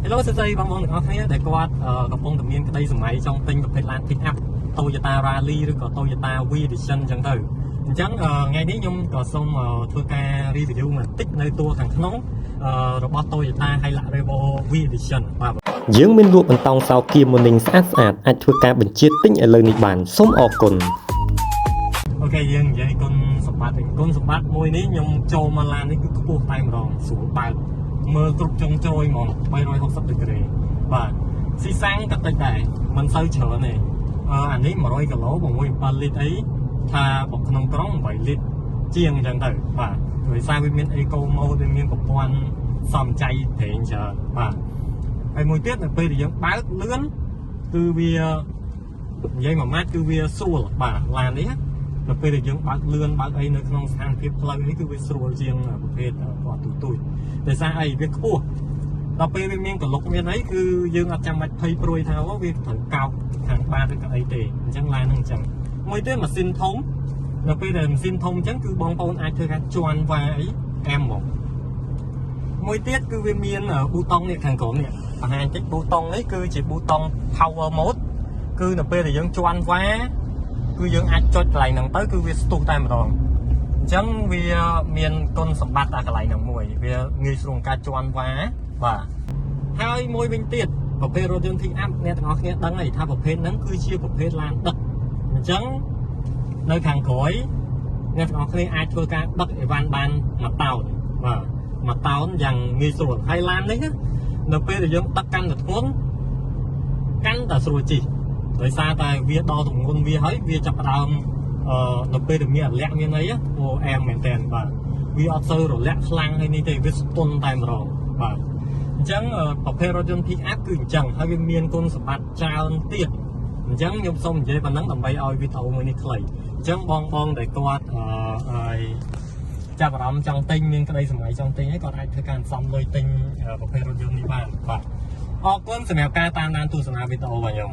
Hello សួស្តីបងប្អូនទាំងអស់គ្នាដែលគាត់កំពុងតែមានក្តីសម័យចង់ទិញប្រភេទឡាន pick up Toyota Rally ឬក៏ Toyota V Edition អញ្ចឹងទៅអញ្ចឹងថ្ងៃនេះខ្ញុំក៏សូមធ្វើការ review បន្តិចនៅតួខាងក្នុងរបស់ Toyota Hilux Revo V Edition បាទយើងមានលក់បន្តោងសោគៀមុននឹងស្អាតអាចធ្វើការបញ្ជាទិញឥឡូវនេះបានសូមអរគុណអូខេយើងនិយាយគុណសម្បត្តិមួយនេះខ្ញុំចូលមកឡាននេះគឺខ្ពស់តែម្ដងស្រួលបើកមើលគ្រប់ចុងជ្រោយហ្មង360ដឺក្រេបាទស៊ីសាំងក៏តិចដែរមិនសូវច្រើនទេអានេះ100គីឡូ6.7លីត្រអីថាបុកក្នុងក្រុង8លីត្រជាងអញ្ចឹងទៅបាទដោយសារវាមានអេកូម៉ូដវាមានប្រព័ន្ធសំចៃប្រេងច្រើនបាទហើយមួយទៀតនៅពេលដែលយើងបើកលឿនគឺវានិយាយមួយម៉ាត់គឺវាស្រួលបាទឡាននេះនៅពេលដែលយើងបើកលឿនបើកអីនៅក្នុងស្ថានភាពផ្លូវនេះគឺវាស្រួលជាងប្រភេទគាត់ទូចដោយសារអីវាខ្ពស់ដល់ពេលវាមានកលុកមានអីគឺយើងអត់ចាំបាច់ភ័យព្រួយថាវាត្រូវកោកខាងបាតឬក៏អីទេអញ្ចឹងឡានហ្នឹងអញ្ចឹងមួយទៀតម៉ាស៊ីនធំនៅពេលដែលម៉ាស៊ីនធំអញ្ចឹងគឺបងប្អូនអាចធ្វើការជន់វ៉ាអីអែមមកមួយទៀតគឺវាមានប៊ូតុងនេះខាងក្រោមនេះបង្ហាញតិចប៊ូតុងនេះគឺជាប៊ូតុង power mode គឺនៅពេលដែលយើងជន់វ៉ាគឺយើងអាចចុចកន្លែងហ្នឹងទៅគឺវាស្ទុះតែម្ដងអញ្ចឹងវាមានគុណសម្បត្តិអាកន្លែងហ្នឹងមួយវាងាយស្រួលការជន់វ៉ាបាទហើយមួយវិញទៀតប្រភេទរថយន្ត pick up អ្នកទាំងអស់គ្នាដឹងហើយថាប្រភេទហ្នឹងគឺជាប្រភេទឡានដឹកអញ្ចឹងនៅខាងក្រោយអ្នកទាំងអស់គ្នាអាចធ្វើការដឹកអីវ៉ាន់បាន1តោនបាទ1តោនយ៉ាងងាយស្រួលហើយឡាននេះនៅពេលដែលយើងដឹកកាន់តែធ្ងន់កាន់តែស្រួលជិះដោយសារតែវាដល់ទម្ងន់វាហើយវាចាប់ផ្ដើមនៅពេលដែលមានអារលាក់មានអីអែមមែនតើបាទវាអត់សូវរលាក់ខ្លាំងហើយនេះទេវាស្ទន់តែម្ដងបាទអញ្ចឹងប្រភេទរថយន្ត pick up គឺអញ្ចឹងហើយវាមានគុណសម្បត្តិច្រើនទៀតអញ្ចឹងខ្ញុំសូមនិយាយប៉ុណ្ណឹងដើម្បីឲ្យវីដេអូមួយនេះខ្លីអញ្ចឹងបងដែលគាត់ចាប់អារម្មណ៍ចង់ទិញមានក្តីសម័យចង់ទិញហើយគាត់អាចធ្វើការសំលុយទិញប្រភេទរថយន្តនេះបានបាទអរគុណសម្រាប់ការតាមដានទស្សនាវីដេអូរបស់ខ្ញុំ